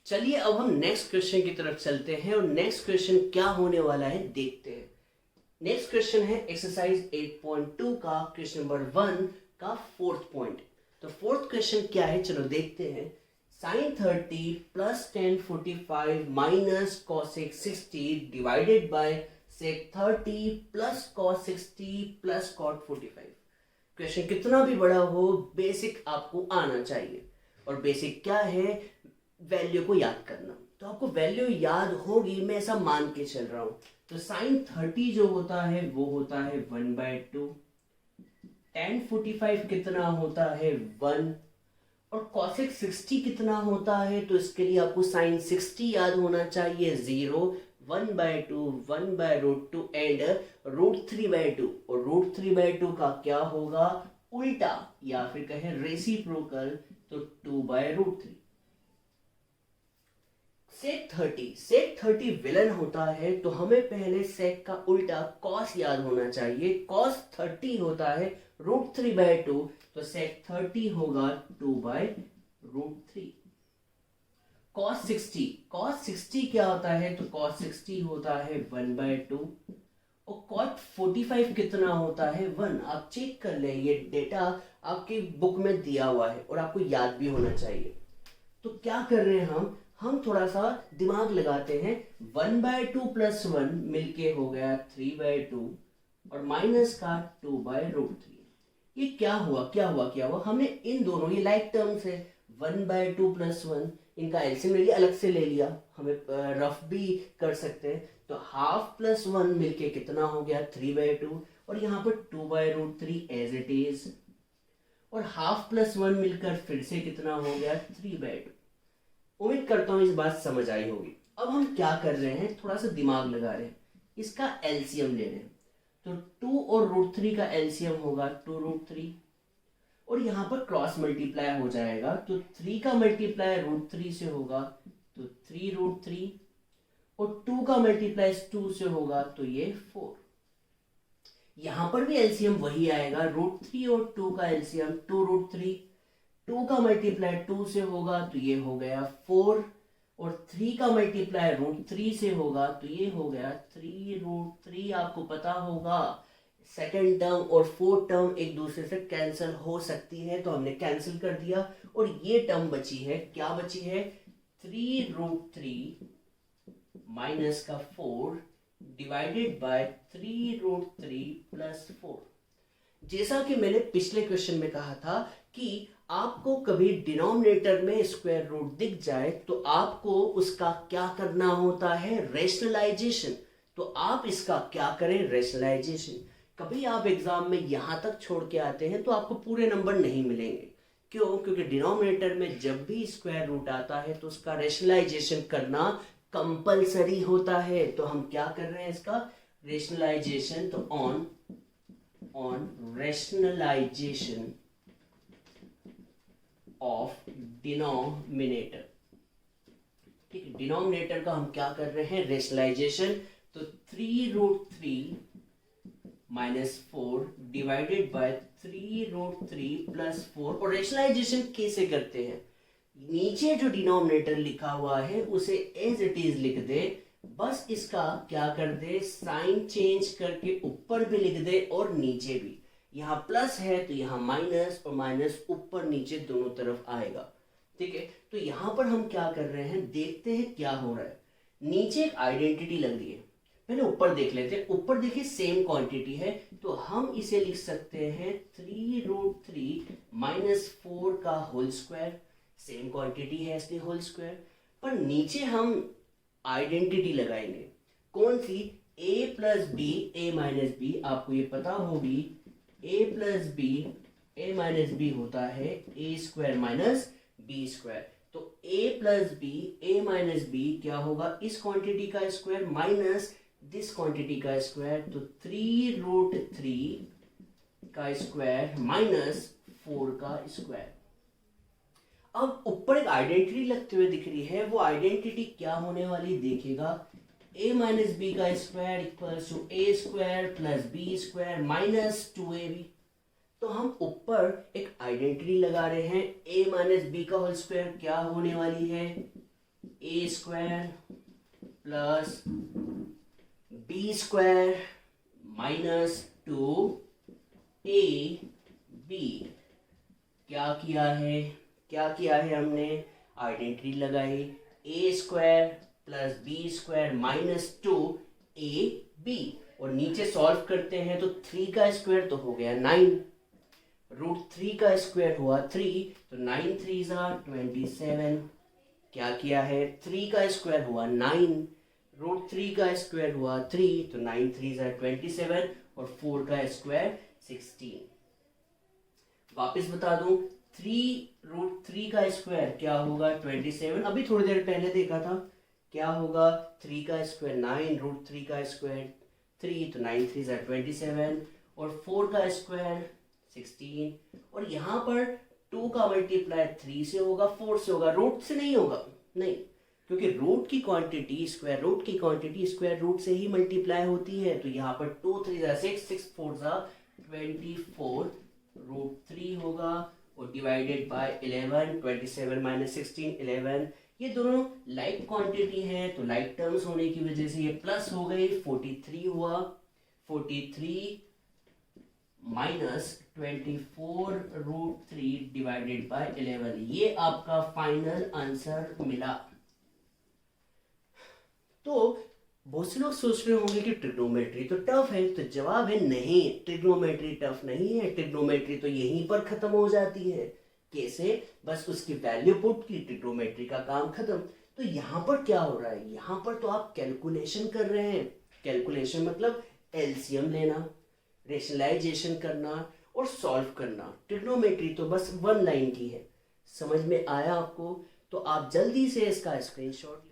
चलिए अब हम नेक्स्ट क्वेश्चन की तरफ चलते हैं और नेक्स्ट क्वेश्चन क्या होने वाला है देखते हैं। नेक्स्ट क्वेश्चन है एक्सरसाइज 8.2 का क्वेश्चन नंबर 1 का फोर्थ पॉइंट। तो फोर्थ क्वेश्चन क्या है, चलो देखते हैं। sin 30 plus tan 45 minus cosec 60 divided by sec 30 plus cos 60 plus cot 45। Question कितना भी बड़ा हो, बेसिक आपको आना चाहिए। और बेसिक क्या है, वैल्यू को याद करना। तो आपको वैल्यू याद होगी, मैं ऐसा मान के चल रहा हूं। तो sin 30 जो होता है वो होता है 1/2, tan 45 कितना होता है 1, और cosec 60 कितना होता है, तो इसके लिए आपको sin 60 याद होना चाहिए 0, 1/2, 1/√2 एंड √3/2। और √3/2 का क्या होगा, उल्टा या फिर कहें रेसिप्रोकल, तो 2/√3। sec 30 विलन होता है, तो हमें पहले sec का उल्टा cos याद होना चाहिए। cos 30 होता है √3/2, तो sec 30 होगा 2/√3। cos 60 क्या होता है, तो cos 60 होता है 1/2, और cot 45 कितना होता है 1। आप चेक कर ले, ये डेटा आपकी बुक में दिया हुआ है और आपको याद भी होना चाहिए। तो क्या कर रहे हैं हम थोड़ा सा दिमाग लगाते हैं। 1/2 प्लस 1 मिलके हो गया 3/2, और माइनस का 2/√3। ये क्या हुआ, हमने इन दोनों, ये लाइक टर्म्स है, 1/2 प्लस 1 इनका एलसीएम ले लिया, अलग से ले लिया, हमें रफ भी कर सकते हैं। तो हाफ प्लस 1 मिलके कितना हो गया 3/2, और यहाँ पर 2/√3 एज इट इज, और हाफ प्लस 1 मिलकर फिर से कितना हो गया 3/2। उम्मीद करता हूं इस बात समझ आई होगी। अब हम क्या कर रहे हैं, थोड़ा सा दिमाग लगा रहे हैं, इसका एलसीएम ले रहे हैं। तो 2 और √3 का एलसीएम होगा 2√3, और यहां पर क्रॉस मल्टीप्लाई हो जाएगा, तो 3 का मल्टीप्लाई √3 से होगा तो 3√3, और 2 का मल्टीप्लाई 2 से होगा तो ये 4। यहां पर भी एलसीएम वही आएगा, √3 और 2 का एलसीएम 2√3, 2 का मल्टीप्लाई 2 से होगा तो ये हो गया 4, और 3 का मल्टीप्लाई √3 से होगा तो ये हो गया 3√3। आपको पता होगा सेकेंड टर्म और फोर्थ टर्म एक दूसरे से कैंसिल हो सकती है, तो हमने कैंसिल कर दिया, और ये टर्म बची है, क्या बची है 3√3 माइनस का 4 डिवाइडेड बाय 3√3 प्लस 4। जैसा कि मैंने पिछले क्वेश्चन में कहा था कि आपको कभी डिनोमिनेटर में स्क्वायर रूट दिख जाए तो आपको उसका क्या करना होता है, रेशनलाइजेशन। तो आप इसका क्या करें, रेशनलाइजेशन। कभी आप एग्जाम में यहां तक छोड़ के आते हैं तो आपको पूरे नंबर नहीं मिलेंगे। क्यों, क्योंकि डिनोमिनेटर में जब भी स्क्वायर रूट आता है तो उसका रेशनलाइजेशन करना कंपलसरी होता है। तो हम क्या कर रहे हैं इसका रेशनलाइजेशन, तो ऑन रेशनलाइजेशन ऑफ डिनोमिनेटर। ठीक है, डिनोमिनेटर का हम क्या कर रहे हैं, रेशनलाइजेशन। तो 3√3 माइनस 4 डिवाइडेड बाय 3√3 प्लस 4। और रेशनलाइजेशन कैसे करते हैं, नीचे जो डिनोमिनेटर लिखा हुआ है उसे एज इट इज लिख दे, बस इसका क्या कर दे, साइन चेंज करके ऊपर भी लिख दे और नीचे भी। यहाँ प्लस है तो यहाँ माइनस, और माइनस ऊपर नीचे दोनों तरफ आएगा। ठीक है, तो यहाँ पर हम क्या कर रहे हैं, देखते हैं क्या हो रहा है। नीचे एक आइडेंटिटी लग रही है, पहले ऊपर देख लेते हैं। ऊपर देखिए सेम क्वांटिटी है, तो हम इसे लिख सकते हैं 3√3 माइनस 4 का होल स्क्वायर। सेम क्वांटिटी है इसलिए होल स्क्वायर। पर नीचे हम आइडेंटिटी लगाएंगे, कौन सी, a plus b a minus b. आपको ये पता होगी a plus b a minus b होता है a square minus b square. तो a plus b a minus b क्या होगा, इस क्वांटिटी का स्क्वायर माइनस दिस क्वांटिटी का स्क्वायर। तो 3√3 का स्क्वायर माइनस 4 का स्क्वायर। अब ऊपर एक आइडेंटिटी लगते हुए दिख रही है, वो आइडेंटिटी क्या होने वाली देखिएगा, a माइनस बी का square equals to a square plus B square minus 2ab। तो हम ऊपर एक आइडेंटिटी लगा रहे हैं, a माइनस बी का होल स्क्वायर क्या होने वाली है, A square plus B square minus 2 A B. क्या किया है हमने, आइडेंटिटी लगाई, A square plus B square minus 2 ab, और नीचे सॉल्व करते हैं तो 3 का स्क्वायर तो हो गया 9, √3 का स्क्वायर हुआ 3, तो 9 3 27। क्या किया है, 3 का स्क्वायर हुआ 9, √3 का स्क्वायर हुआ 3, तो 9 3 27, और 4 का स्क्वायर 16। वापस बता दूं, 3 √3 का स्क्वायर क्या होगा 27, अभी थोड़ी देर पहले देखा था। क्या होगा, 3 का स्क्वायर 9, √3 का स्क्वायर 3, तो 9 3 27, और 4 का स्क्वायर 16, और यहाँ पर 2 का मल्टीप्लाई 3 से होगा, 4 से होगा, रूट से नहीं होगा, नहीं, क्योंकि रूट की क्वांटिटी स्क्वायर रूट की क्वांटिटी स्क्वायर रूट से ही मल्टीप्लाई होती है। तो यहाँ पर 2 3 6 6 4 24, √3 होगा, और डिवाइडेड बाय 11, 27 माइनस 16 11। ये दोनों लाइक क्वांटिटी है, तो लाइक टर्म्स होने की वजह से ये प्लस हो गई, 43 हुआ, 43 माइनस 24 √3 डिवाइडेड बाय 11। ये आपका फाइनल आंसर मिला। तो बहुत से लोग सोच रहे होंगे कि ट्रिग्नोमेट्री तो टफ है, तो जवाब है नहीं, ट्रिग्नोमेट्री टफ नहीं है। ट्रिग्नोमेट्री तो यहीं पर खत्म हो जाती है। कैसे, बस उसकी वैल्यू पुट की, ट्रिग्नोमेट्री का काम खत्म। तो यहाँ पर क्या हो रहा है, यहाँ पर तो आप कैलकुलेशन कर रहे हैं। कैलकुलेशन मतलब एलसीएम लेना, रेशनलाइजेशन करना और सॉल्व करना। ट्रिग्नोमेट्री तो बस 1 लाइन की है। समझ में आया आपको? तो आप जल्दी से इसका स्क्रीनशॉट